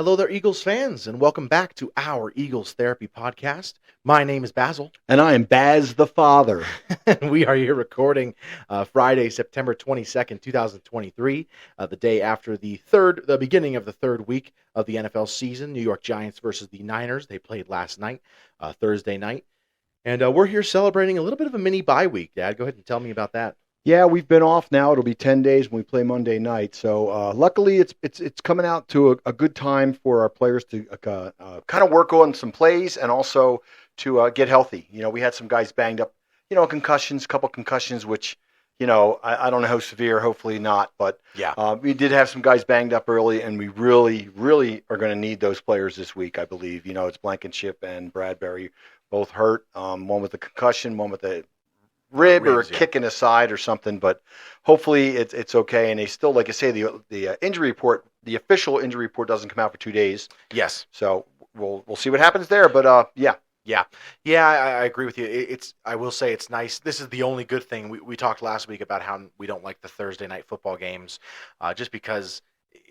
Hello there, Eagles fans, and welcome back to our Eagles Therapy Podcast. My name is Basil, And I am Baz the father. and we are here recording Friday, September 22nd, 2023, the day after the beginning of the third week of the NFL season. New York Giants versus the Niners. They played last night, Thursday night, and we're here celebrating a little bit of a mini bye week. Dad, go ahead and tell me about that. Yeah, we've been off now. It'll be 10 days when we play Monday night. So luckily, it's coming out to a good time for our players to kind of work on some plays and also to get healthy. We had some guys banged up, concussions, couple concussions, which, I don't know how severe, hopefully not. But Yeah. we did have some guys banged up early, and we really, really are going to need those players this week, I believe. It's Blankenship and Bradbury both hurt, one with a concussion, one with a rib or a kick in the side or something, but hopefully it's okay. And they still, like I say, the injury report, the official injury report doesn't come out for 2 days. Yes. So we'll see what happens there. But yeah. I agree with you. I will say it's nice. This is the only good thing. We talked last week about how we don't like the Thursday night football games, just because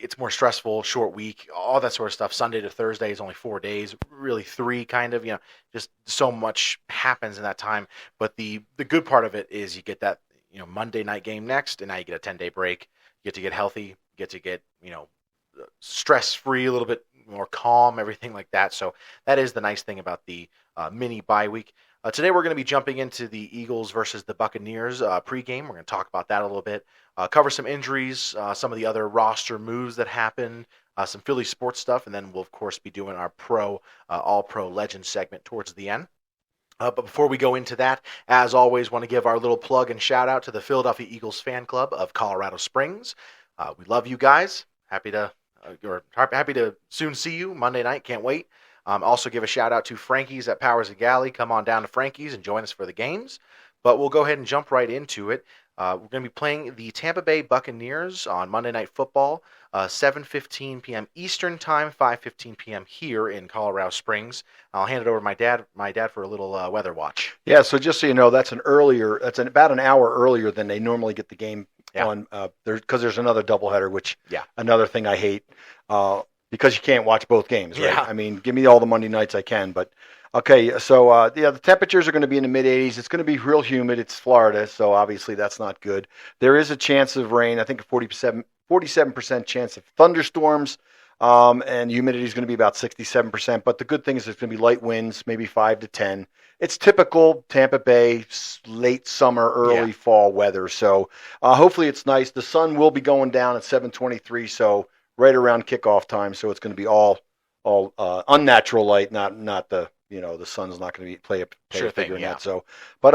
it's more stressful, short week, all that sort of stuff. Sunday to Thursday is only 4 days, really three kind of, just so much happens in that time. But the good part of it is you get that, Monday night game next, and now you get a 10-day break. You get to get healthy, you get to get, stress-free, a little bit more calm, everything like that. So that is the nice thing about the mini bye week. Today we're going to be jumping into the Eagles versus the Buccaneers pregame. We're going to talk about that a little bit, cover some injuries, some of the other roster moves that happened, some Philly sports stuff, and then we'll, of course, be doing our all-pro legend segment towards the end. But before we go into that, as always, want to give our little plug and shout-out to the Philadelphia Eagles fan club of Colorado Springs. We love you guys. Happy to soon see you Monday night. Can't wait. Also give a shout out to Frankie's at Powers and Galley. Come on down to Frankie's and join us for the games. But we'll go ahead and jump right into it. We're going to be playing the Tampa Bay Buccaneers on Monday Night Football, 7:15 p.m. Eastern Time, 5:15 p.m. here in Colorado Springs. I'll hand it over to my dad for a little weather watch. Yeah, so just so you know, that's about an hour earlier than they normally get the game on, because there's another doubleheader, which another thing I hate, because you can't watch both games, right? Yeah. I mean, give me all the Monday nights I can, but okay. So the temperatures are going to be in the mid 80s. It's going to be real humid. It's Florida, so obviously that's not good. There is a chance of rain. I think a 47% chance of thunderstorms, and humidity is going to be about 67%. But the good thing is there's going to be light winds, maybe 5 to 10. It's typical Tampa Bay late summer, early fall weather. So hopefully it's nice. The sun will be going down at 7:23, so right around kickoff time. So it's going to be all unnatural light, not the the sun's not going to play a figure in that. So, but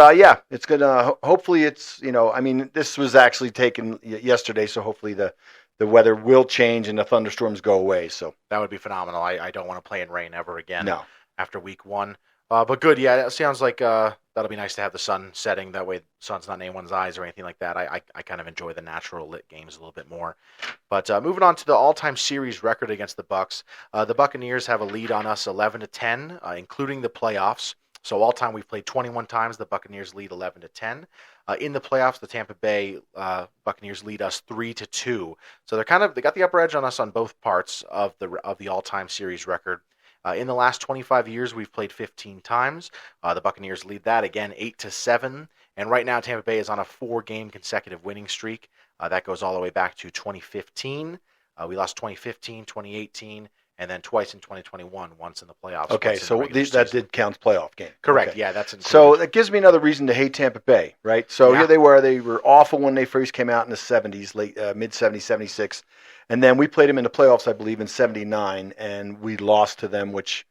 it's gonna. Hopefully it's this was actually taken yesterday, so hopefully the weather will change and the thunderstorms go away. So that would be phenomenal. I don't want to play in rain ever again. No. After week one. But good, yeah. It sounds like that'll be nice to have the sun setting. That way, the sun's not in anyone's eyes or anything like that. I kind of enjoy the natural lit games a little bit more. But moving on to the all-time series record against the Bucs, the Buccaneers have a lead on us 11-10, including the playoffs. So all time we've played 21 times. The Buccaneers lead 11-10. In the playoffs, the Tampa Bay Buccaneers lead us 3-2. So they got the upper edge on us on both parts of the all-time series record. In the last 25 years, we've played 15 times. The Buccaneers lead that again 8-7. And right now, Tampa Bay is on a 4-game consecutive winning streak. That goes all the way back to 2015. We lost 2015, 2018, and then twice in 2021, once in the playoffs. Okay, so that did count playoff game. Correct, okay. Yeah, that's included. So that gives me another reason to hate Tampa Bay, right? So here they were awful when they first came out in the 70s, mid-70s, 76. And then we played them in the playoffs, I believe, in 79, and we lost to them, which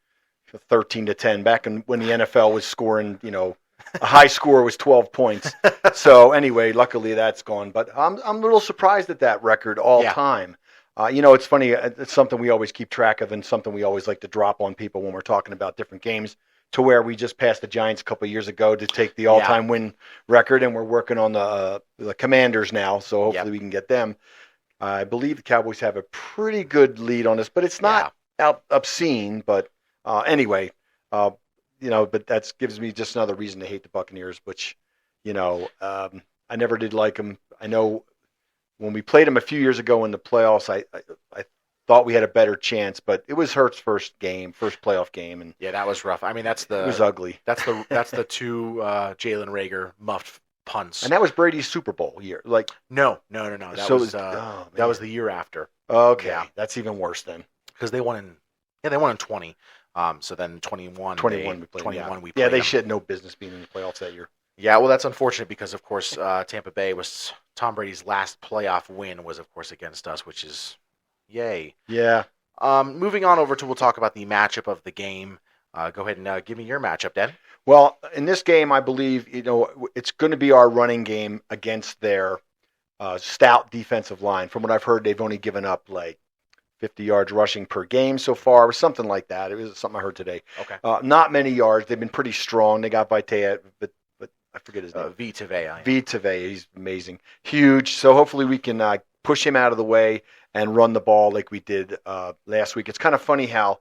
13-10, back when the NFL was scoring, a high score was 12 points. So anyway, luckily that's gone. But I'm a little surprised at that record all time. It's funny. It's something we always keep track of and something we always like to drop on people when we're talking about different games, to where we just passed the Giants a couple of years ago to take the all-time win record, and we're working on the Commanders now, so hopefully we can get them. I believe the Cowboys have a pretty good lead on this, but it's not obscene. But anyway, but that gives me just another reason to hate the Buccaneers, which, I never did like them. I know when we played them a few years ago in the playoffs, I thought we had a better chance, but it was Hurts' first playoff game, and Yeah, that was rough. I mean, it was ugly. That's the two Jalen Reagor muffed punts. And that was Brady's Super Bowl year. Like no. That was the year after. Okay, Yeah. that's even worse then. Because they won in 20. So then 21 we played. we played. Yeah, they them. should no business being in the playoffs that year. Yeah, well, that's unfortunate because, of course, Tampa Bay was Tom Brady's last playoff win was, of course, against us, which is yay. Yeah. Moving on over to, we'll talk about the matchup of the game. Go ahead and give me your matchup, Dan. Well, in this game, I believe it's going to be our running game against their stout defensive line. From what I've heard, they've only given up like 50 yards rushing per game so far, or something like that. It was something I heard today. Okay. Not many yards. They've been pretty strong. They got Vitae, but I forget his name. Vitae. He's amazing. Huge. So hopefully we can push him out of the way and run the ball like we did last week. It's kind of funny how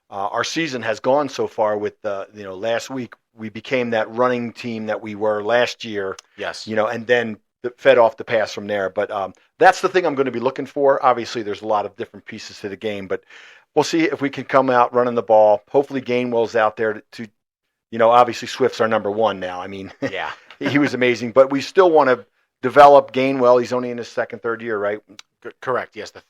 our season has gone so far with, last week we became that running team that we were last year. Yes. And then fed off the pass from there. But that's the thing I'm going to be looking for. Obviously, there's a lot of different pieces to the game, but we'll see if we can come out running the ball. Hopefully Gainwell's out there to obviously Swift's our number one now. I mean, yeah, he was amazing, but we still want to develop Gainwell. He's only in his third year, right? Correct. Yes, the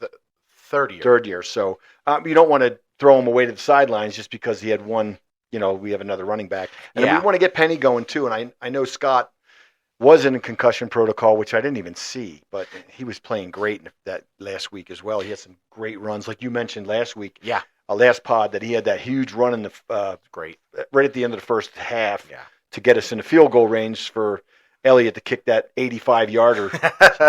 third year. Third year. So you don't want to throw him away to the sidelines just because he had one. We have another running back, and we want to get Penny going too. And I know Scott was in a concussion protocol, which I didn't even see, but he was playing great that last week as well. He had some great runs, like you mentioned last week. Yeah. Last pod that he had that huge run in the great right at the end of the first half. Yeah. To get us in the field goal range for Elliott to kick that 85-yarder.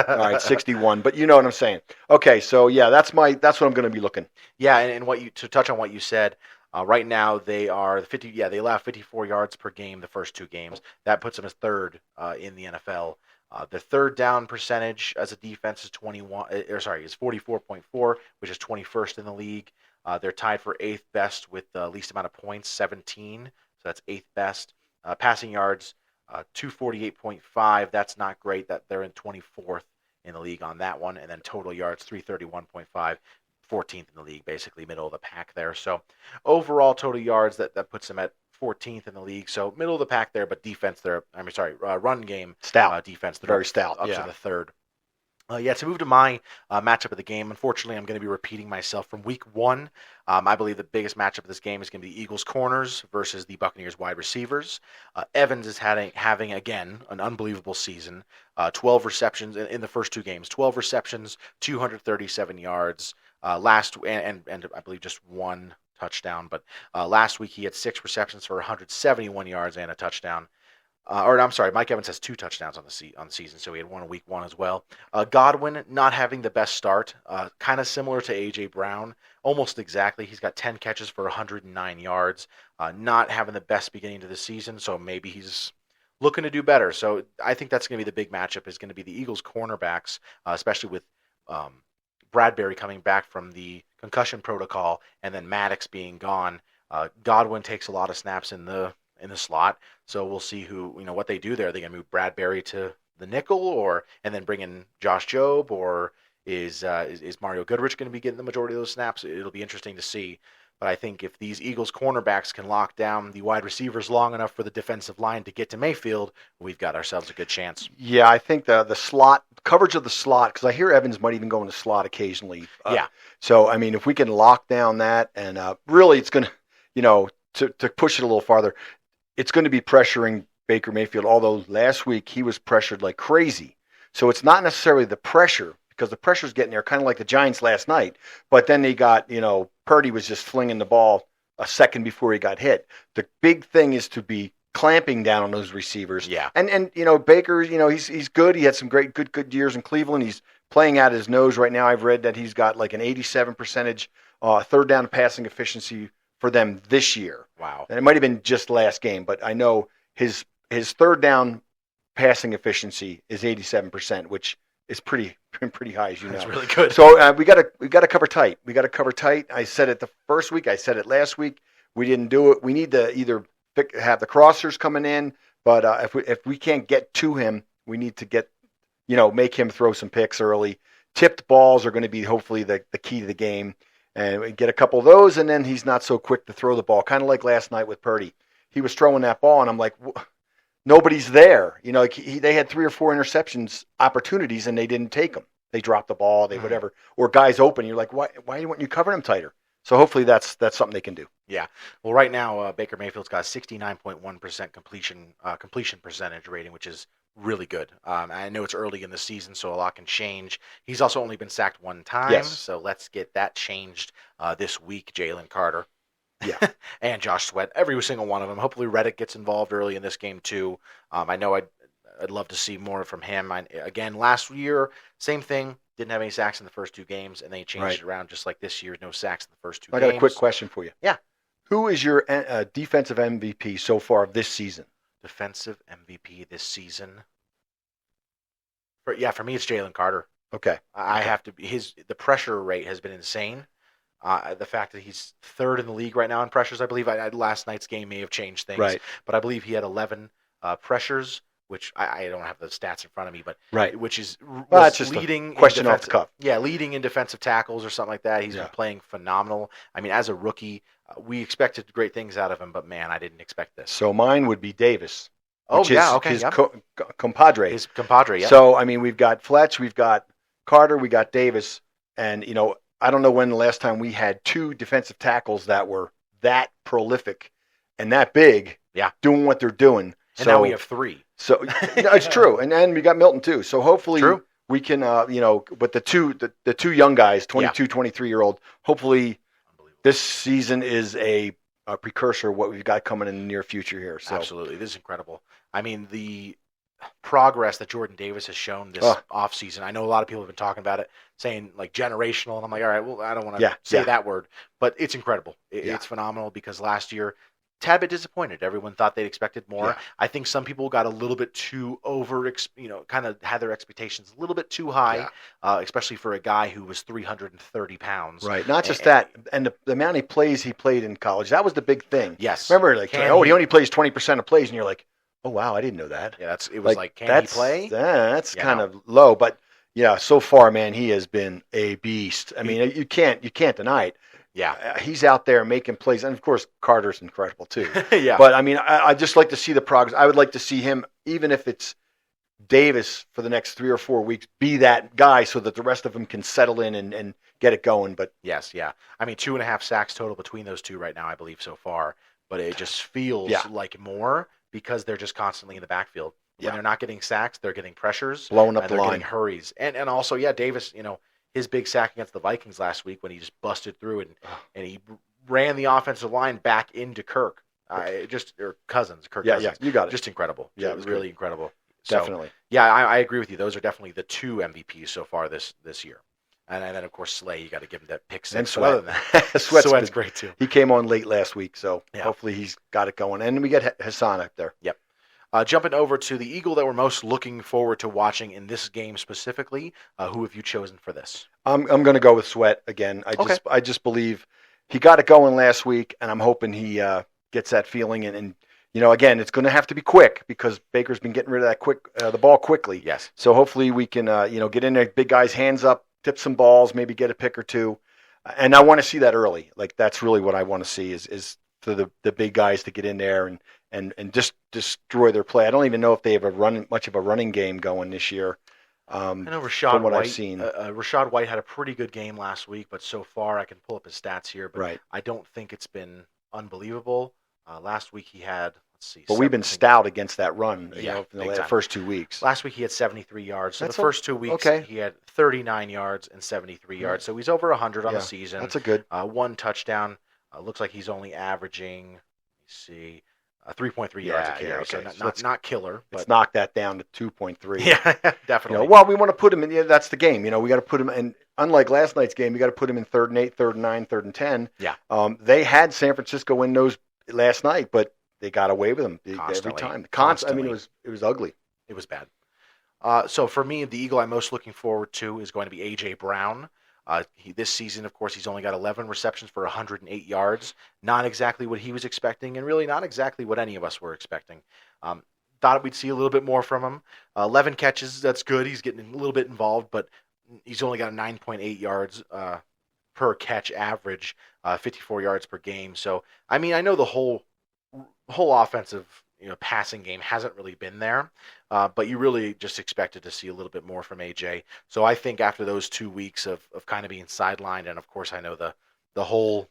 All right, 61. But you know what I'm saying. Okay, so yeah, that's what I'm going to be looking. Yeah, and to touch on what you said, right now they are 50. Yeah, they allow 54 yards per game the first two games. That puts them as third in the NFL. The third down percentage as a defense is 44.4, which is 21st in the league. They're tied for eighth best with the least amount of points, 17. So that's eighth best. Passing yards, 248.5. That's not great. That they're in 24th in the league on that one. And then total yards, 331.5, 14th in the league, basically middle of the pack there. So overall total yards, that puts them at 14th in the league. So middle of the pack there, but defense there. Run game stout defense. Very stout. Up to the third. To move to my matchup of the game, unfortunately, I'm going to be repeating myself from week one. I believe the biggest matchup of this game is going to be Eagles corners versus the Buccaneers wide receivers. Evans is having again, an unbelievable season. 12 receptions in the first two games, 12 receptions, 237 yards. And I believe just one touchdown. But last week he had 6 receptions for 171 yards and a touchdown. Mike Evans has 2 touchdowns on the season, so he had one in week 1 as well. Godwin not having the best start, kind of similar to A.J. Brown, almost exactly. He's got 10 catches for 109 yards, not having the best beginning to the season, so maybe he's looking to do better. So I think that's going to be the big matchup, is going to be the Eagles cornerbacks, especially with Bradbury coming back from the concussion protocol and then Maddox being gone. Godwin takes a lot of snaps in the slot, so we'll see what they do there. Are they going to move Bradbury to the nickel, and then bring in Josh Jobe, or is Mario Goodrich going to be getting the majority of those snaps? It'll be interesting to see. But I think if these Eagles cornerbacks can lock down the wide receivers long enough for the defensive line to get to Mayfield, we've got ourselves a good chance. Yeah, I think the slot coverage of the slot, because I hear Evans might even go in the slot occasionally. So I mean, if we can lock down that, and really, it's going to push it a little farther. It's going to be pressuring Baker Mayfield, although last week he was pressured like crazy. So it's not necessarily the pressure, because the pressure's getting there, kind of like the Giants last night. But then they got, Purdy was just flinging the ball a second before he got hit. The big thing is to be clamping down on those receivers. Yeah. And Baker, he's good. He had some good years in Cleveland. He's playing out his nose right now. I've read that he's got like an 87% third down passing efficiency for them this year. Wow. And it might have been just last game, but I know his third down passing efficiency is 87%, which is pretty high, as you know. That's really good. So we got to cover tight. We got to cover tight. I said it the first week. I said it last week. We didn't do it. We need to either have the crossers coming in, but if we can't get to him, we need to get, make him throw some picks early. Tipped balls are going to be hopefully the key to the game. And we get a couple of those, and then he's not so quick to throw the ball. Kind of like last night with Purdy. He was throwing that ball, and I'm like, nobody's there. Like they had 3 or 4 interceptions opportunities, and they didn't take them. They dropped the ball, they whatever. Or guys open, you're like, why weren't you covering them tighter? So hopefully that's something they can do. Yeah. Well, right now Baker Mayfield's got a 69.1% completion percentage rating, which is really good. I know it's early in the season, so a lot can change. He's also only been sacked 1 time, Yes. So let's get that changed this week. Jalen Carter, Yeah, and Josh Sweat, every single one of them. Hopefully Reddick gets involved early in this game too. I know I'd love to see more from him. Again, last year, same thing. Didn't have any sacks in the first 2 games, and they changed it around just like this year. No sacks in the first 2 games. I got a quick question for you. Yeah. Who is your defensive MVP so far of this season? Defensive MVP this season. For me, it's Jalen Carter. Okay. I have to be the pressure rate has been insane. The fact that he's 3rd in the league right now in pressures, I believe. Last night's game may have changed things, right. But I believe he had 11 pressures, which I don't have the stats in front of me, but which is just leading a question off the cuff. Yeah, leading in defensive tackles or something like that. He's been playing phenomenal. I mean, as a rookie, we expected great things out of him, but man, I didn't expect this. So mine would be Davis. His compadre. His compadre, yeah. So, I mean, we've got Fletch, we've got Carter, we got Davis, and, I don't know when the last time we had 2 defensive tackles that were that prolific and that big doing what they're doing. And now we have 3. So, it's true. And then we got Milton, too. So, hopefully we can, but the two young guys, 22, 23-year-old, hopefully this season is a precursor of what we've got coming in the near future here. So. Absolutely. This is incredible. I mean, the progress that Jordan Davis has shown this offseason. I know a lot of people have been talking about it, saying like generational, and I'm like, all right, well, I don't want to say that word, but it's incredible. It's phenomenal because last year, tad bit disappointed. Everyone thought they expected more. Yeah. I think some people got a little bit too kind of had their expectations a little bit too high, especially for a guy who was 330 pounds. Right. Not just that, and the amount of plays he played in college, that was the big thing. Yes. Remember, like, he only plays 20% of plays, and you're like, oh, wow, I didn't know that. Yeah, it was like can he play? That's kind of low, but yeah, so far, man, he has been a beast. I mean, you can't deny it. Yeah, he's out there making plays, and of course, Carter's incredible too. Yeah, but I mean, I just like to see the progress. I would like to see him, even if it's Davis for the next 3 or 4 weeks, be that guy so that the rest of them can settle in and get it going. But yes, yeah, I mean, 2.5 sacks total between those 2 right now, I believe so far. But it just feels like more because they're just constantly in the backfield. When they're not getting sacks, they're getting pressures, blowing up the line, getting hurries, and also Davis, his big sack against the Vikings last week when he just busted through and he ran the offensive line back into Kirk, or Cousins. Yeah, you got it. Just incredible. Yeah, it was really incredible. Definitely. So, yeah, I agree with you. Those are definitely the 2 MVPs so far this year. And then, of course, Slay, you got to give him that pick 6. And Sweat. Sweat's great, too. He came on late last week, so hopefully he's got it going. And we get Hassan up there. Yep. Jumping over to the Eagle that we're most looking forward to watching in this game specifically, who have you chosen for this? I'm going to go with Sweat again. I just believe he got it going last week, and I'm hoping he gets that feeling. And again, it's going to have to be quick because Baker's been getting rid of that the ball quickly. Yes. So hopefully we can get in there, big guys, hands up, tip some balls, maybe get a pick or 2. And I want to see that early. Like that's really what I want to see is for the big guys to get in there and just destroy their play. I don't even know if they have much of a running game going this year. I know Rashad White. I've seen. Rashad White had a pretty good game last week, but so far I can pull up his stats here. But I don't think it's been unbelievable. Last week he had, let's see. But we've been stout against that run. In the first 2 weeks. Last week he had 73 yards. So That's the first 2 weeks he had 39 yards and 73 yards. So he's over 100 on the season. That's a good. 1 touchdown. Looks like he's only averaging. Let me see. 3.3 yards a carry, so not killer. But let's knock that down to 2.3. Yeah, definitely. We want to put him in. That's the game. We got to put him in. Unlike last night's game, we got to put him in 3rd and 8, 3rd and 9, 3rd and 10. Yeah. They had San Francisco win those last night, but they got away with them every time. I mean, it was ugly. It was bad. So for me, the Eagle I'm most looking forward to is going to be A.J. Brown. This season, of course, he's only got 11 receptions for 108 yards. Not exactly what he was expecting, and really not exactly what any of us were expecting. Thought we'd see a little bit more from him. 11 catches, that's good. He's getting a little bit involved, but he's only got a 9.8 yards per catch average, 54 yards per game. So I mean, I know the whole offensive passing game hasn't really been there, but you really just expected to see a little bit more from AJ. So I think after those 2 weeks of kind of being sidelined, and of course I know the whole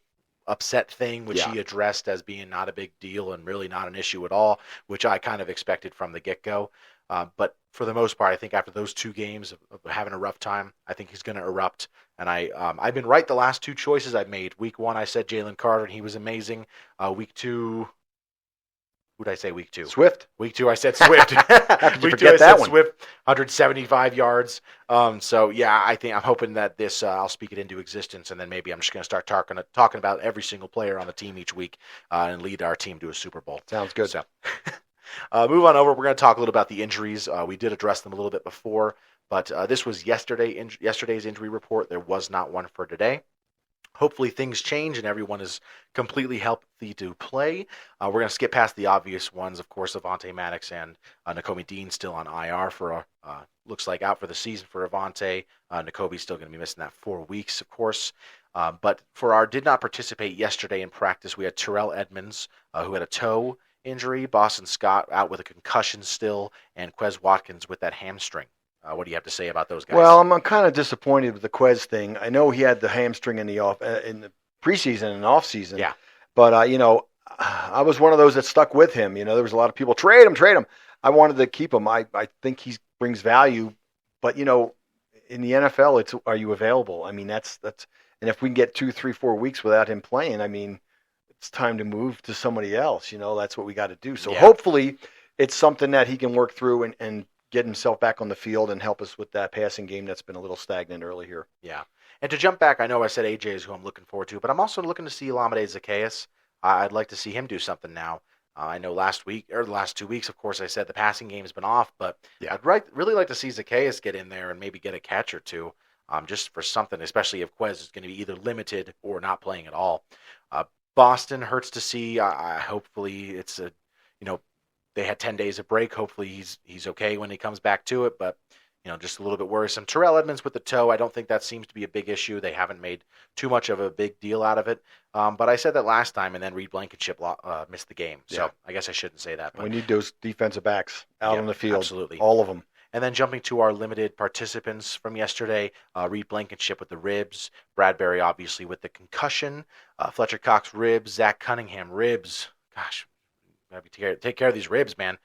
upset thing, which he addressed as being not a big deal and really not an issue at all, which I kind of expected from the get-go. But for the most part, I think after those 2 games of having a rough time, I think he's going to erupt. And I've been right the last 2 choices I've made. Week 1, I said Jalen Carter, and he was amazing. Week 2, who did I say week 2? Swift. Week 2, I said Swift. How could you Week 2, forget I that said one? Swift, 175 yards. So, yeah, I'm hoping that this, I'll speak it into existence, and then maybe I'm just going to start talking about every single player on the team each week and lead our team to a Super Bowl. Sounds good. So, move on over. We're going to talk a little about the injuries. We did address them a little bit before, but this was yesterday's injury report. There was not one for today. Hopefully things change and everyone is completely healthy to play. We're going to skip past the obvious ones, of course. Avonte Maddox and Nakobe Dean still on IR for looks like out for the season for Avonte. Nakobe's still going to be missing that 4 weeks, of course. But for our did not participate yesterday in practice, we had Terrell Edmonds, who had a toe injury, Boston Scott out with a concussion still, and Quez Watkins with that hamstring. What do you have to say about those guys? Well, I'm kind of disappointed with the Quez thing. I know he had the hamstring in the preseason and off season. Yeah. But I was one of those that stuck with him. There was a lot of people trade him. I wanted to keep him. I think he brings value. But in the NFL, it's are you available? I mean, that's and if we can get 2, 3, 4 weeks without him playing, I mean, it's time to move to somebody else. That's what we got to do. So hopefully, it's something that he can work through and get himself back on the field and help us with that passing game that's been a little stagnant early here. Yeah. And to jump back, I know I said AJ is who I'm looking forward to, but I'm also looking to see Olamide Zaccheaus. I'd like to see him do something now. I know the last 2 weeks, of course, I said the passing game has been off, but I'd really like to see Zaccheaus get in there and maybe get a catch or two just for something, especially if Quez is going to be either limited or not playing at all. Boston hurts to see. Hopefully it's they had 10 days of break. Hopefully he's okay when he comes back to it, but just a little bit worrisome. Terrell Edmonds with the toe, I don't think that seems to be a big issue. They haven't made too much of a big deal out of it. But I said that last time, and then Reed Blankenship missed the game. So I guess I shouldn't say that. But we need those defensive backs out on the field. Absolutely. All of them. And then jumping to our limited participants from yesterday, Reed Blankenship with the ribs, Bradbury obviously with the concussion, Fletcher Cox ribs, Zach Cunningham ribs. Gosh, take care of these ribs, man.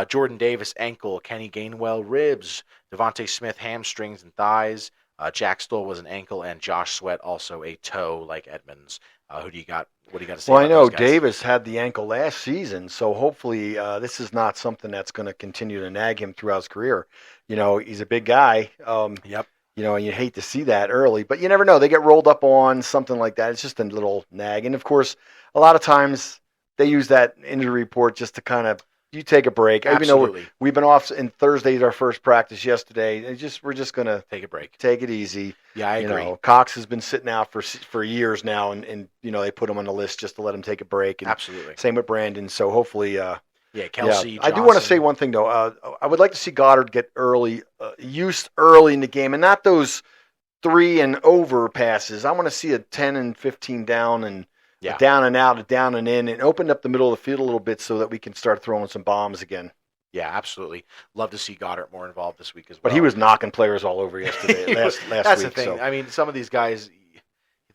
Jordan Davis ankle, Kenny Gainwell ribs, Devontae Smith hamstrings and thighs, Jack Stoll was an ankle, and Josh Sweat also a toe like Edmonds. Who do you got? What do you got to say? Well, about I know those guys? Davis had the ankle last season, so hopefully this is not something that's going to continue to nag him throughout his career. He's a big guy. Yep. And you hate to see that early, but you never know. They get rolled up on something like that. It's just a little nag, and of course, a lot of times they use that injury report just to kind of you take a break. Absolutely. Even though we've been off in Thursday's our first practice yesterday. We're just gonna take a break, take it easy. Yeah, I agree. Cox has been sitting out for years now, and they put him on the list just to let him take a break. And absolutely. Same with Brandon. So hopefully, Kelsey. Yeah. I do want to say one thing though. I would like to see Goddard get used early in the game, and not those 3 and over passes. I want to see a 10 and 15 down and. Yeah. Down and out, down and in, and opened up the middle of the field a little bit so that we can start throwing some bombs again. Yeah, absolutely. Love to see Goddard more involved this week as well. But he was knocking players all over yesterday, last That's week. The thing. So. I mean, some of these guys,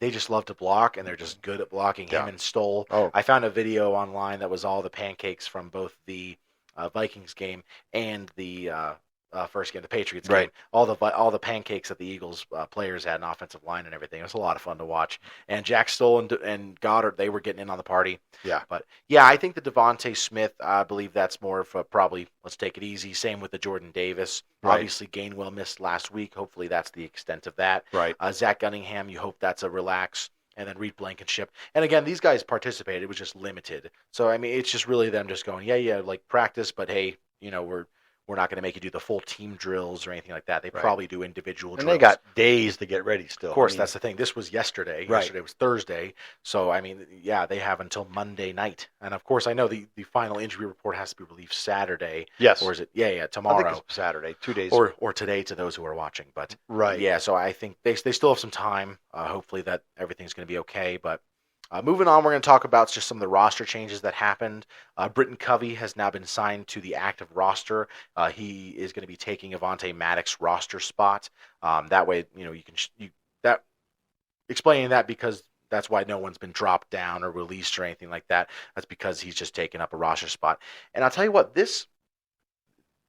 they just love to block, and they're just good at blocking. Him and Stoll. Oh. I found a video online that was all the pancakes from both the Vikings game and the first game, the Patriots game. Right. All the pancakes that the Eagles players had, an offensive line and everything. It was a lot of fun to watch. And Jack Stoll and Goddard, they were getting in on the party. Yeah. But yeah, I think the Devontae Smith, I believe that's more of a probably let's take it easy. Same with the Jordan Davis. Right. Obviously, Gainwell missed last week. Hopefully, that's the extent of that. Right. Zach Cunningham, you hope that's a relax. And then Reed Blankenship. And again, these guys participated. It was just limited. So I mean, it's just really them just going, like practice, but hey, we're we're not going to make you do the full team drills or anything like that. They Right. probably do individual And drills. they got days to get ready still. Of course, that's the thing. This was yesterday. Right. Yesterday was Thursday. So, I mean, yeah, they have until Monday night. And, of course, I know the final injury report has to be released Saturday. Yes. Or is it? Yeah, I tomorrow. think it's Saturday, 2 days. Or today to those who are watching. But, right. yeah, so I think they still have some time. Hopefully that everything's going to be okay. But moving on, we're going to talk about just some of the roster changes that happened. Britton Covey has now been signed to the active roster. He is going to be taking Avonte Maddox's roster spot. That way, explaining that because that's why no one's been dropped down or released or anything like that. That's because he's just taken up a roster spot. And I'll tell you what, this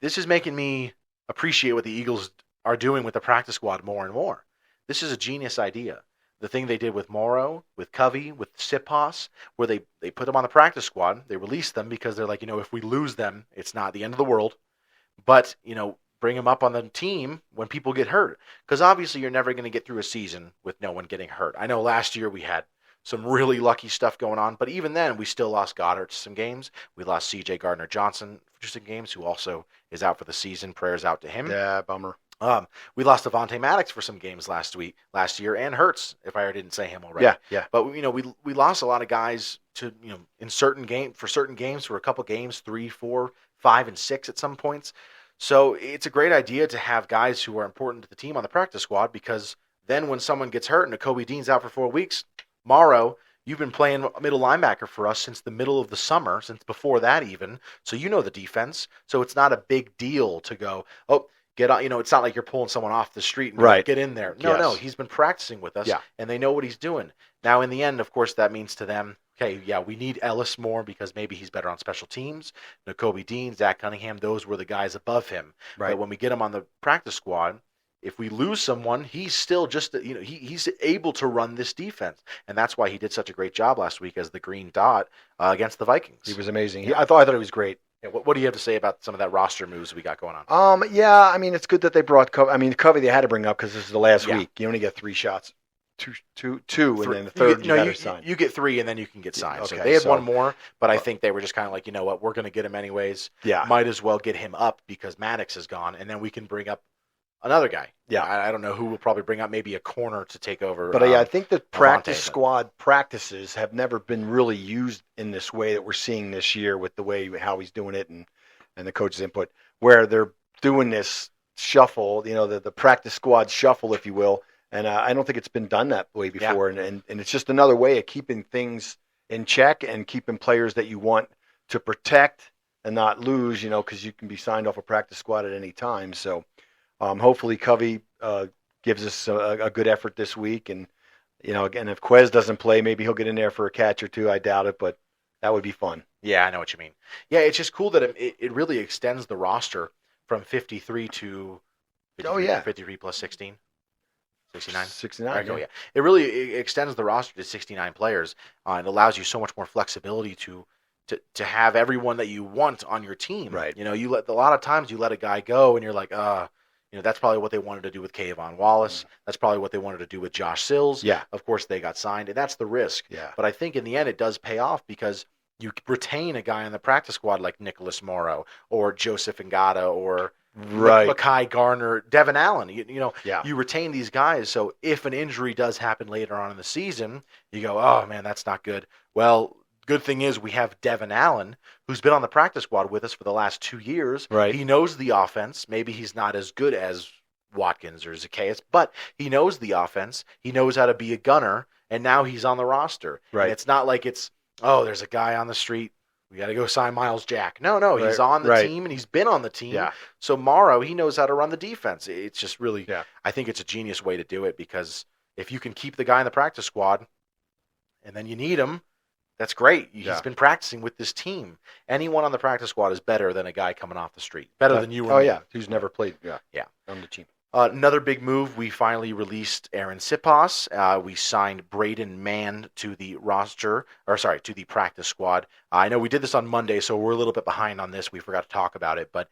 is making me appreciate what the Eagles are doing with the practice squad more and more. This is a genius idea. The thing they did with Morrow, with Covey, with Siposs, where they put them on the practice squad, they released them because they're like, if we lose them, it's not the end of the world. But, bring them up on the team when people get hurt. Because obviously you're never going to get through a season with no one getting hurt. I know last year we had some really lucky stuff going on, but even then we still lost Goddard to some games. We lost C.J. Gardner-Johnson for some games, who also is out for the season. Prayers out to him. Yeah, bummer. We lost Avonte Maddox for some games last year, and Hurts, if I didn't say him already. Yeah. But we lost a lot of guys to in certain games for a couple games, 3, 4, 5, and 6 at some points. So it's a great idea to have guys who are important to the team on the practice squad, because then when someone gets hurt and Nakobe Dean's out for 4 weeks, Morrow, you've been playing middle linebacker for us since the middle of the summer, since before that even. So you know the defense. So it's not a big deal to go, get on, it's not like you're pulling someone off the street and right. Get in there. No, yes. no, he's been practicing with us, yeah. And they know what he's doing. Now, in the end, of course, that means to them, okay, yeah, we need Ellis more because maybe he's better on special teams. Nakobe Dean, Zach Cunningham, those were the guys above him. Right. But when we get him on the practice squad, if we lose someone, he's still just, he's able to run this defense. And that's why he did such a great job last week as the green dot against the Vikings. He was amazing. I thought it was great. Yeah, what do you have to say about some of that roster moves we got going on? I mean, it's good that they brought Covey. I mean, Covey they had to bring up because this is the last week. You only get 3 shots. Two, and then the third you got to sign. You get 3, and then you can get signed. Okay, so they had one more, but I think they were just kind of like, you know what, we're going to get him anyways. Yeah. Might as well get him up because Maddox is gone, and then we can bring up another guy. Yeah. I don't know who will probably bring up, maybe a corner to take over. But I think the practice squad practices have never been really used in this way that we're seeing this year with the way how he's doing it and the coach's input, where they're doing this shuffle, the practice squad shuffle, if you will. And I don't think it's been done that way before. Yeah. And it's just another way of keeping things in check and keeping players that you want to protect and not lose, because you can be signed off a practice squad at any time. So hopefully Covey gives us a good effort this week. And, again, if Quez doesn't play, maybe he'll get in there for a catch or two. I doubt it, but that would be fun. Yeah, I know what you mean. Yeah, it's just cool that it really extends the roster from 53 to 53 plus 16. 69? 69. Right, yeah. It really extends the roster to 69 players and allows you so much more flexibility to have everyone that you want on your team. Right. A lot of times you let a guy go and you're like, that's probably what they wanted to do with Kayvon Wallace. That's probably what they wanted to do with Josh Sills. Yeah. Of course, they got signed, and that's the risk. Yeah. But I think in the end it does pay off because you retain a guy on the practice squad like Nicholas Morrow or Joseph Ngata or Mekhi Garner, Devin Allen. You retain these guys. So if an injury does happen later on in the season, you go, oh man, that's not good. Well, good thing is we have Devin Allen, who's been on the practice squad with us for the last 2 years. Right. He knows the offense. Maybe he's not as good as Watkins or Zacchaeus, but he knows the offense. He knows how to be a gunner, and now he's on the roster. Right. And it's not like there's a guy on the street. We got to go sign Miles Jack. No, he's on the team, and he's been on the team. Yeah. So Morrow, he knows how to run the defense. It's just really, I think it's a genius way to do it because if you can keep the guy in the practice squad and then you need him, that's great. He's been practicing with this team. Anyone on the practice squad is better than a guy coming off the street. Better than you or me. Who's never played on the team. Another big move, we finally released Aaron Siposs. We signed Braden Mann to the to the practice squad. I know we did this on Monday, so we're a little bit behind on this. We forgot to talk about it, but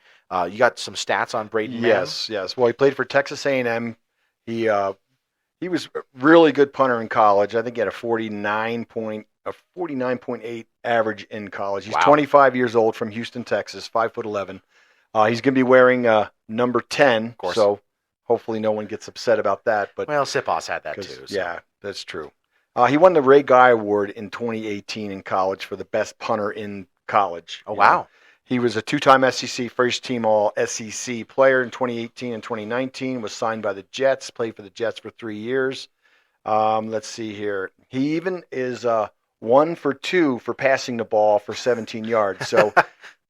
you got some stats on Braden Mann? Yes. Well, he played for Texas A&M. He was a really good punter in college. I think he had a 49.8 average in college. He's 25 years old, from Houston, Texas, 5'11". He's going to be wearing number 10, Of course. so hopefully no one gets upset about that. But Well, Siposs had that too. So. Yeah, that's true. He won the Ray Guy Award in 2018 in college for the best punter in college. Oh, wow. He was a two-time SEC first-team All-SEC player in 2018 and 2019, was signed by the Jets, played for the Jets for 3 years. Let's see here. He even is 1 for 2 for passing the ball for 17 yards. So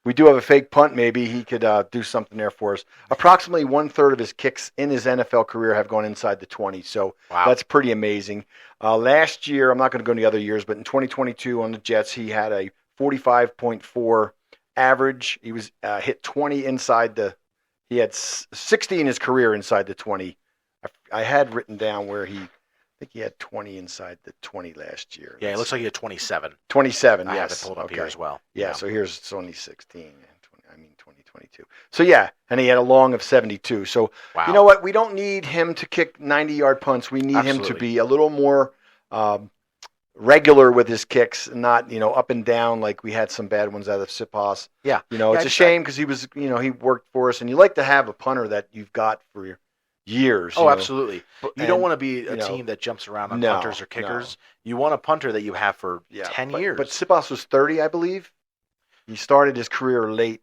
we do have a fake punt. Maybe he could do something there for us. Approximately 1/3 of his kicks in his NFL career have gone inside the 20. So That's pretty amazing. Last year, I'm not going to go into the other years, but in 2022 on the Jets, he had a 45.4 average. He was hit 20 inside the. He had 60 in his career inside the 20. I had written down where I think he had 20 inside the 20 last year. Yeah, it looks like he had 27. 27, I yes. have it pulled up here as well. Yeah, so here's 2016. 2022. So, yeah, and he had a long of 72. So, You know what? We don't need him to kick 90-yard punts. We need him to be a little more regular with his kicks, not, up and down like we had some bad ones out of Siposs. Yeah. It's a shame because he was, he worked for us, and you like to have a punter that you've got for years. Oh, absolutely. You don't want to be a team that jumps around on punters or kickers. No. You want a punter that you have for 10 years. But Siposs was 30, I believe. He started his career late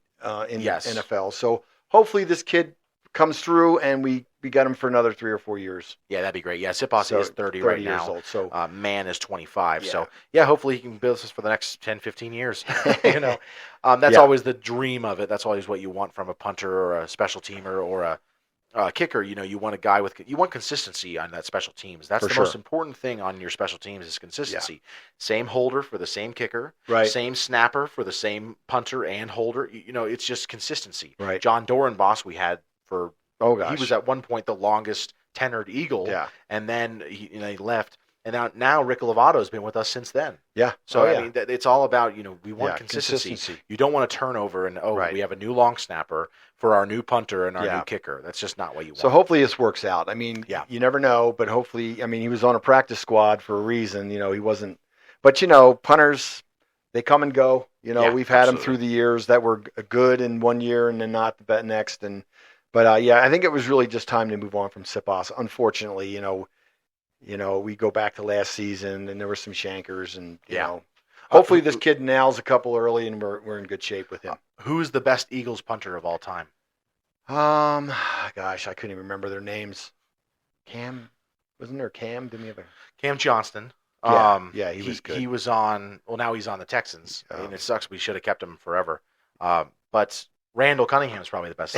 in NFL. So hopefully this kid comes through and we got him for another 3 or 4 years. Yeah, that'd be great. Yeah, Siposs is 30 right years now. Old, so Man is 25. Yeah. So, hopefully he can build this for the next 10, 15 years. That's always the dream of it. That's always what you want from a punter or a special teamer or a kicker. You want a guy you want consistency on that special teams. That's the most important thing on your special teams is consistency. Yeah. Same holder for the same kicker, right? Same snapper for the same punter and holder. It's just consistency. Right. John Dorenbos we had for he was at one point the longest tenured Eagle. Yeah. And then he left. And now Rick Lovato has been with us since then. Yeah. So I mean, it's all about we want consistency. You don't want a turnover and we have a new long snapper for our new punter and our new kicker. That's just not what you want. So hopefully this works out. I mean, you never know, but hopefully, he was on a practice squad for a reason. He wasn't. But punters, they come and go. We've had them through the years that were good in one year and then not the next. But I think it was really just time to move on from Siposs. Unfortunately, we go back to last season, and there were some shankers, and hopefully this kid nails a couple early, and we're in good shape with him. Who's the best Eagles punter of all time? Gosh, I couldn't even remember their names. Cam, wasn't there Cam? Didn't he have Cam Johnston? Yeah, he was good. He was on. Well, now he's on the Texans. I mean, it sucks. We should have kept him forever. But Randall Cunningham is probably the best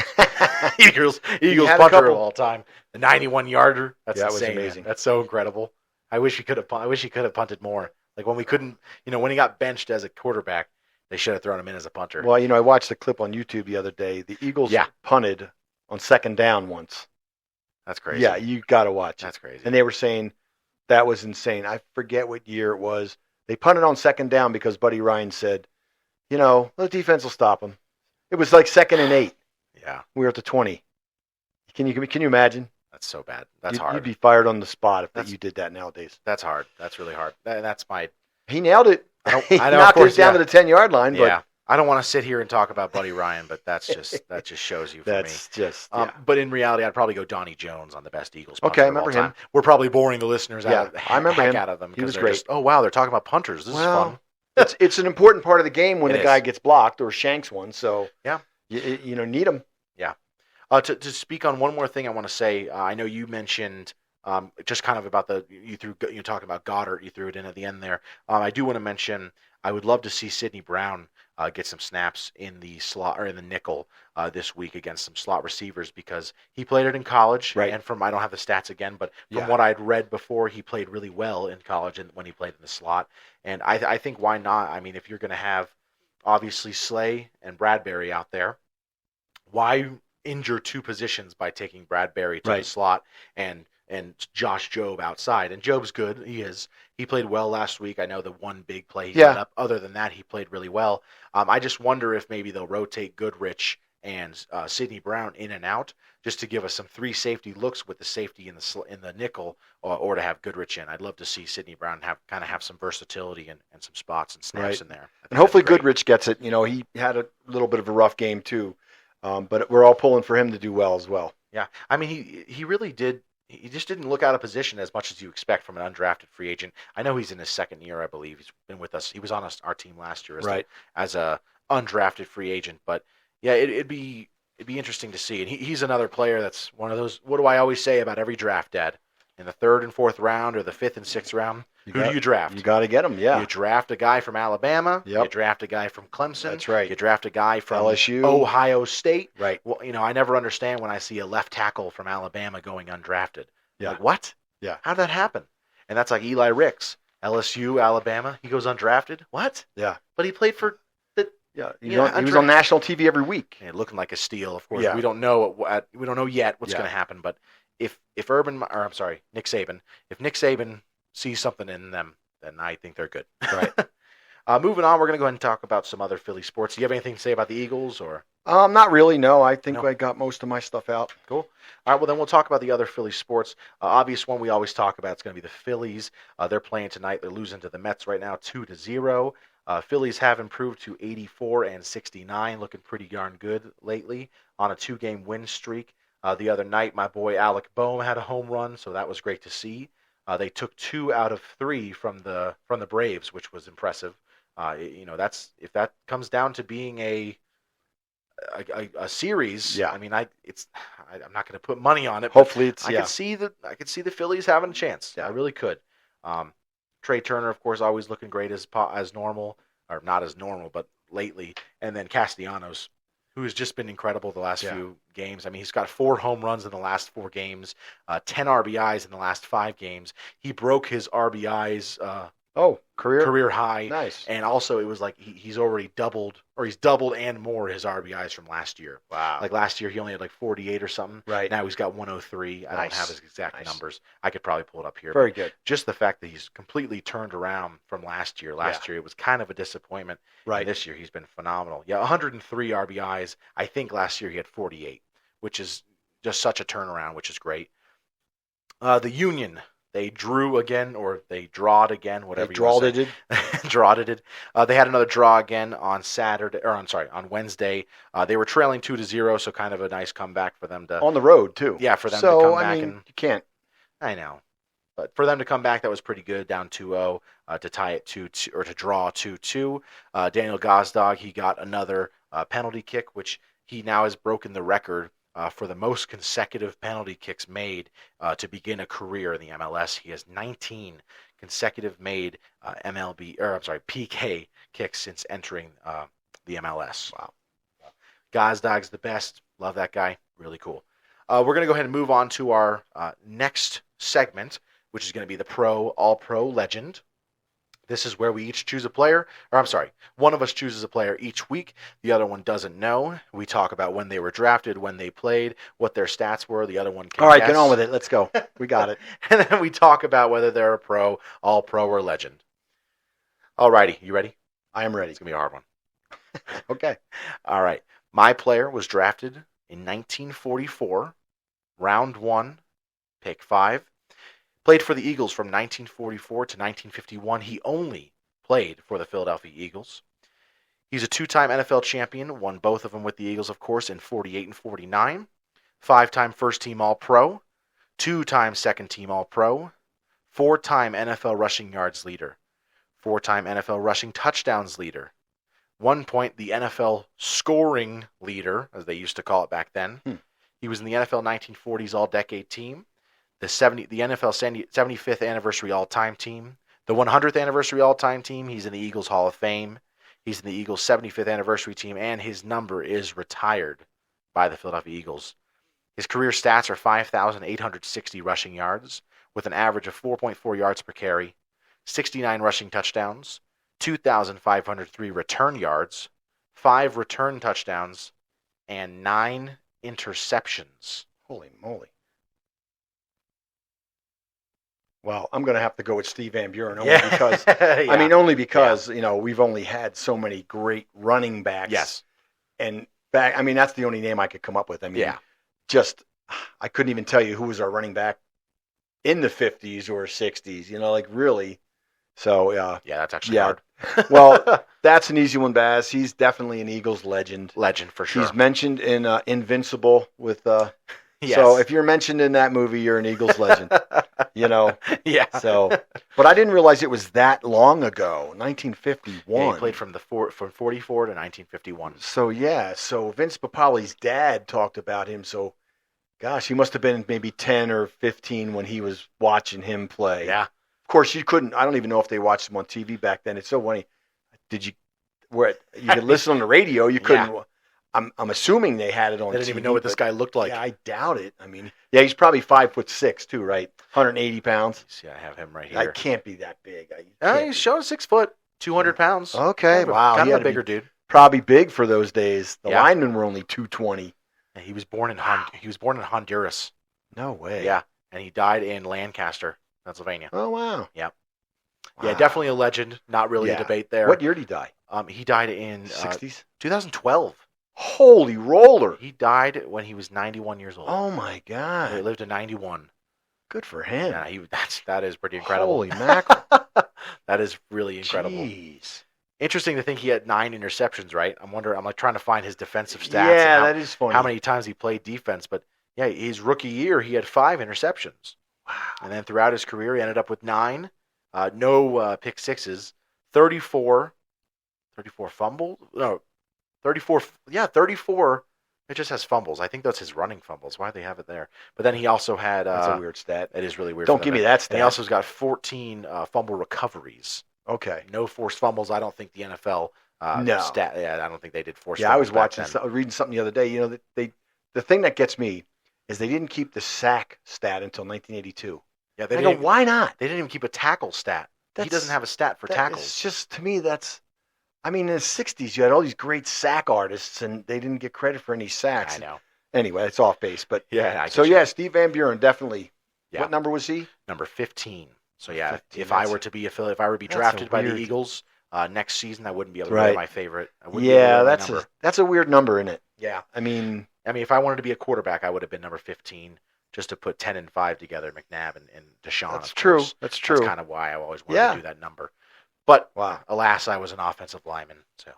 Eagles punter of all time. The 91-yarder. That's insane. Was amazing. That's so incredible. I wish he could have punted more. Like when we couldn't, when he got benched as a quarterback, they should have thrown him in as a punter. Well, I watched a clip on YouTube the other day. The Eagles punted on second down once. That's crazy. Yeah, you got to watch it. That's crazy. And they were saying that was insane. I forget what year it was. They punted on second down because Buddy Ryan said, the defense will stop them. It was like 2nd and 8. Yeah. We were at the 20. Can you imagine? That's so bad. That's hard. You'd be fired on the spot if you did that nowadays. That's hard. That's really hard. That's my. He nailed it. He knocked it down to the 10-yard line. Yeah. I don't want to sit here and talk about Buddy Ryan, but that just shows you for me. That's just. But in reality, I'd probably go Donnie Jones on the best Eagles punter Okay, I of all remember time. him. We're probably boring the listeners out of them. He was great. Oh wow, they're talking about punters. This is fun. It's an important part of the game when the guy gets blocked or shanks one. So yeah. You need them. Yeah. To speak on one more thing I want to say, I know you mentioned just kind of about you talking about Goddard, you threw it in at the end there. I do want to mention I would love to see Sidney Brown get some snaps in the slot or in the nickel this week against some slot receivers because he played it in college. Right. And I don't have the stats again, but from what I'd read before, he played really well in college and when he played in the slot. And I think why not? I mean, if you're going to have obviously Slay and Bradbury out there, why injure two positions by taking Bradbury to the slot and Josh Jobe outside? And Jobe's good. He played well last week. I know the one big play he got up. Other than that, he played really well. I just wonder if maybe they'll rotate Goodrich and Sidney Brown in and out just to give us some 3 safety looks with the safety in the nickel or to have Goodrich in. I'd love to see Sidney Brown have some versatility and some spots and snaps in there. And hopefully Goodrich gets it. He had a little bit of a rough game too. But we're all pulling for him to do well as well. Yeah, I mean, he really did. He just didn't look out of position as much as you expect from an undrafted free agent. I know he's in his second year, I believe. He's been with us. He was on our team last year as a undrafted free agent. But yeah, it'd be interesting to see. And he's another player that's one of those. What do I always say about every draft, Dad? In the 3rd and 4th round or the 5th and 6th round, who do you draft? You got to get him, yeah. You draft a guy from Alabama. Yep. You draft a guy from Clemson. That's right. You draft a guy from LSU. Ohio State. Right. Well, I never understand when I see a left tackle from Alabama going undrafted. Yeah. Like, what? Yeah. How did that happen? And that's like Eli Ricks, LSU, Alabama. He goes undrafted. What? Yeah. But he played for the. Yeah. He was on national TV every week. And looking like a steal. Of course, Yeah. we don't know yet what's Yeah. going to happen. But if Nick Saban, if Nick Saban sees something in them, then I think they're good. Right. Moving on, we're going to go ahead and talk about some other Philly sports. Do you have anything to say about the Eagles or? Not really. No, I think I got most of my stuff out. Cool. All right. Well, then we'll talk about the other Philly sports. Obvious one we always talk about is going to be the Phillies. They're playing tonight. They're losing to the Mets right now, 2-0. Phillies have improved to 84 and 69, looking pretty darn good lately on a 2-game win streak. The other night, my boy Alec Boehm had a home run, so that was great to see. They took 2 out of 3 from the Braves, which was impressive. That's if that comes down to being a series. Yeah. I mean, I'm not going to put money on it. Hopefully, I could see the Phillies having a chance. Yeah. I really could. Trey Turner, of course, always looking great as normal, or not as normal, but lately. And then Castellanos, who has just been incredible the last few games. I mean, he's got 4 home runs in the last 4 games, 10 RBIs in the last 5 games. He broke his RBIs career high. Nice. And also, it was like he's already doubled, or he's doubled and more his RBIs from last year. Wow. Like last year, he only had like 48 or something. Right. Now he's got 103. I don't have his exact numbers. I could probably pull it up here. Very good. Just the fact that he's completely turned around from last year. Last year, it was kind of a disappointment. Right. And this year, he's been phenomenal. Yeah, 103 RBIs. I think last year he had 48, which is just such a turnaround, which is great. The Union. They drew again, or they drawed again, whatever you want to say. Drawed it. They had another draw again on on Wednesday. They were trailing 2-0, so kind of a nice comeback for them to on the road too. Yeah, for them to come back. You can't. I know, but for them to come back, that was pretty good. Down 2-0 to tie it 2-2 or to draw 2-2. Daniel Gazdag, he got another penalty kick, which he now has broken the record. For the most consecutive penalty kicks made to begin a career in the MLS. He has 19 consecutive made PK kicks since entering the MLS. Wow. Gazdag's the best. Love that guy. Really cool. We're going to go ahead and move on to our next segment, which is going to be the All-Pro Legend. This is where we each choose a player, one of us chooses a player each week. The other one doesn't know. We talk about when they were drafted, when they played, what their stats were. The other one can All right, guess. get on with it. Let's go. We got it. And then we talk about whether they're a pro, all-pro, or legend. All righty, you ready? I am ready. It's going to be a hard one. Okay. All right. My player was drafted in 1944, round 1, pick 5. Played for the Eagles from 1944 to 1951. He only played for the Philadelphia Eagles. He's a 2-time NFL champion, won both of them with the Eagles, of course, in 48 and 49. 5-time first-team All-Pro, 2-time second-team All-Pro, 4-time NFL rushing yards leader, 4-time NFL rushing touchdowns leader, 1 point the NFL scoring leader, as they used to call it back then. He was in the NFL 1940s All-Decade Team, the NFL 75th Anniversary All-Time Team, the 100th Anniversary All-Time Team. He's in the Eagles Hall of Fame. He's in the Eagles 75th Anniversary Team, and his number is retired by the Philadelphia Eagles. His career stats are 5,860 rushing yards, with an average of 4.4 yards per carry, 69 rushing touchdowns, 2,503 return yards, 5 return touchdowns, and 9 interceptions. Holy moly. Well, I'm going to have to go with Steve Van Buren only because, we've only had so many great running backs. Yes. And that's the only name I could come up with. I couldn't even tell you who was our running back in the 50s or 60s, really. So Yeah, that's actually hard. Well, that's an easy one, Baz. He's definitely an Eagles legend. Legend for sure. He's mentioned in Invincible with. Yes. So if you're mentioned in that movie, you're an Eagles legend. Yeah. So, but I didn't realize it was that long ago, 1951. Yeah, he played from 44 to 1951. So so Vince Papali's dad talked about him. So, gosh, he must have been maybe 10 or 15 when he was watching him play. Yeah. Of course, you couldn't. I don't even know if they watched him on TV back then. It's so funny. You could listen on the radio? You couldn't. Yeah. I'm assuming they had it on. They didn't TV, even know what this guy looked like. Yeah, I doubt it. I mean, yeah, he's probably 5'6" too, right? 180 pounds. See, I have him right here. I can't be that big. He's showing 6 foot, 200 pounds. Okay, wow, kind of a bigger dude. Probably big for those days. The linemen were only 220. Yeah, he was born in Honduras. No way. Yeah, and he died in Lancaster, Pennsylvania. Oh wow. Yep. Wow. Yeah, definitely a legend. Not really a debate there. What year did he die? He died in 60s. 2012. Holy roller! He died when he was 91 years old. Oh my God! He lived to 91. Good for him. Yeah, that is pretty incredible. Holy mackerel! That is really incredible. Jeez. Interesting to think he had 9 interceptions, right? I'm like trying to find his defensive stats. Yeah, that is funny. How many times he played defense? But yeah, his rookie year he had 5 interceptions. Wow. And then throughout his career he ended up with 9, no pick sixes, 34 fumbles. No. 34. Yeah, 34. It just has fumbles. I think that's his running fumbles. Why do they have it there? But then he also had. That's a weird stat. It is really weird. Don't give me that stat. And he also has got 14 fumble recoveries. Okay. No forced fumbles. I don't think the NFL. No. Stat. Yeah, I don't think they did forced. Yeah, I was reading something the other day. You know, the thing that gets me is they didn't keep the sack stat until 1982. Yeah, they go, why not? They didn't even keep a tackle stat. He doesn't have a stat for tackles. It's just, to me, that's. I mean, in the 60s, you had all these great sack artists, and they didn't get credit for any sacks. I know. Anyway, it's off base. But yeah, Steve Van Buren, definitely. Yeah. What number was he? Number 15. So, yeah, 15, if I were to be drafted by the Eagles next season, I wouldn't be able to be my favorite. That's a weird number, isn't it? Yeah. I mean, if I wanted to be a quarterback, I would have been number 15 just to put 10 and 5 together, McNabb and Deshaun. That's true. That's true. That's kind of why I always wanted to do that number. But alas, I was an offensive lineman, so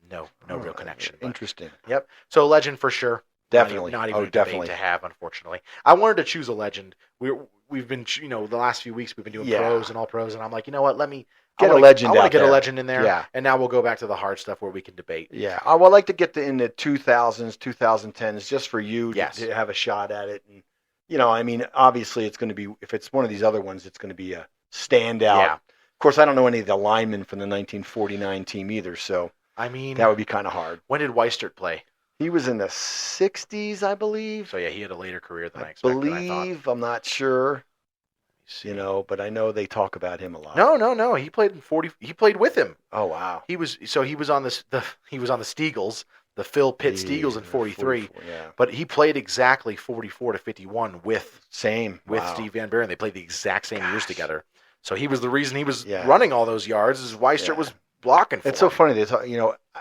no real connection. But, interesting. Yep. So legend for sure. Definitely. Not even a debate to have, unfortunately. I wanted to choose a legend. We've been, the last few weeks we've been doing pros and all pros, and I'm like, you know what? Let me get a legend. I want to get a legend in there. Yeah. And now we'll go back to the hard stuff where we can debate. Yeah. I would like to get in the 2000s, 2010s, just for you to have a shot at it. And obviously it's going to be, if it's one of these other ones, it's going to be a standout. Yeah. Of course, I don't know any of the linemen from the 1949 team either, so that would be kind of hard. When did Weistert play? He was in the 60s, I believe. So, yeah, he had a later career than I expected. I'm not sure. But I know they talk about him a lot. No. He played in 40. He played with him. Oh wow. He was on the Steagles, the Phil Pitt Steagles in 43. But he played exactly 44 to 51 with Steve Van Buren. They played the exact same years together. So he was the reason he was running all those yards. Is Weistert was blocking for him. It's so funny.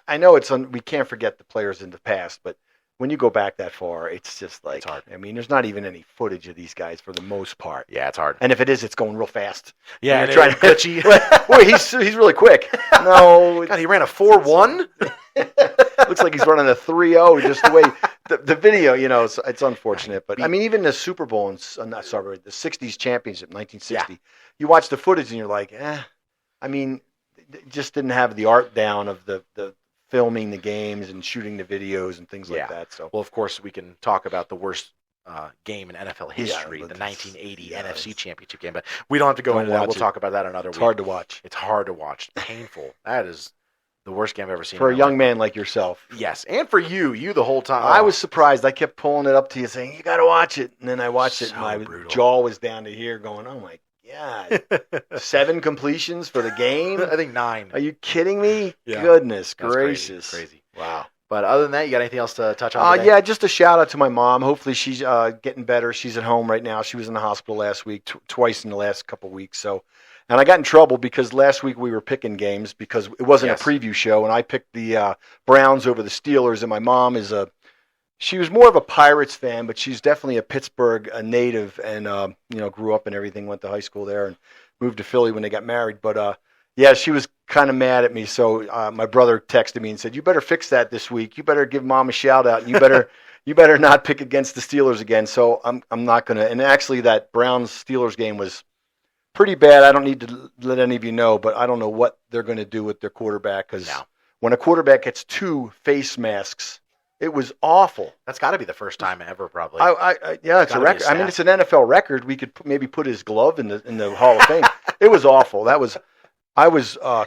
I know we can't forget the players in the past, but when you go back that far, it's just like, it's hard. I mean, there's not even any footage of these guys for the most part. Yeah, it's hard. And if it is, it's going real fast. Yeah, and trying to glitchy. Well, he's really quick. No, God, he ran a 4.1. Looks like he's running a 3.0. Just the way the video, it's unfortunate. But I mean, even the Super Bowl, the 60s championship, 1960. You watch the footage and you're like, I mean, just didn't have the art down of the filming the games and shooting the videos and things like that. So, well, of course, we can talk about the worst game in NFL history, the 1980 NFC Championship game, but we don't have to go into that. We'll talk about that another week. It's hard to watch. It's hard to watch. Painful. That is the worst game I've ever seen. For a young man like yourself. Yes, and for you the whole time. I was surprised. I kept pulling it up to you saying, you got to watch it. And then I watched it and my jaw was down to here going, oh my God. 7 completions for the game? I think 9. Are you kidding me? Yeah. Goodness gracious. Crazy. Wow. But other than that, you got anything else to touch on today? Yeah, just a shout out to my mom. Hopefully she's getting better. She's at home right now. She was in the hospital last week, twice in the last couple of weeks. So, and I got in trouble because last week we were picking games because it wasn't a preview show, and I picked the Browns over the Steelers, and my mom she was more of a Pirates fan, but she's definitely a Pittsburgh native and, grew up and everything, went to high school there and moved to Philly when they got married. But Yeah, she was kind of mad at me. So my brother texted me and said, "You better fix that this week. You better give Mom a shout out. And you better not pick against the Steelers again." So I'm not gonna. And actually, that Browns Steelers game was pretty bad. I don't need to let any of you know, but I don't know what they're going to do with their quarterback because when a quarterback gets 2 face masks, it was awful. That's got to be the first time ever, probably. Yeah, it's a record. I mean, it's an NFL record. We could maybe put his glove in the Hall of Fame. It was awful. I was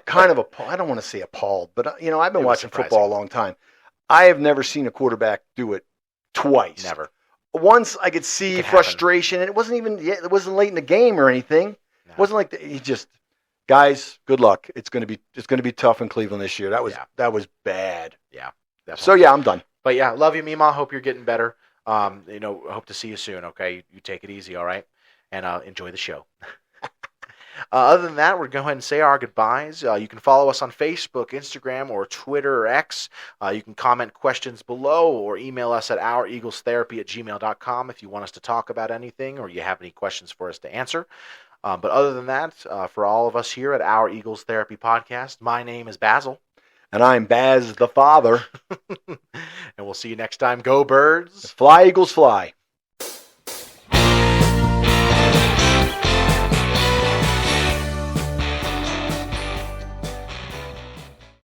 kind of I don't want to say appalled, but I've been watching football a long time. I have never seen a quarterback do it twice. Never. Once I could see frustration, and it wasn't late in the game or anything. No. It wasn't like he just, guys, good luck. It's going to be tough in Cleveland this year. That was bad. Yeah. Definitely. So yeah, I'm done. But yeah, love you, Mima. Hope you're getting better. Hope to see you soon. Okay, you take it easy, all right, and enjoy the show. Other than that, we're going to go ahead and say our goodbyes. You can follow us on Facebook, Instagram, or Twitter or X. You can comment questions below or email us at oureaglestherapy@gmail.com if you want us to talk about anything or you have any questions for us to answer. But other than that, for all of us here at Our Eagles Therapy Podcast, my name is Basil. And I'm Baz the father. And we'll see you next time. Go Birds. Fly, Eagles, fly.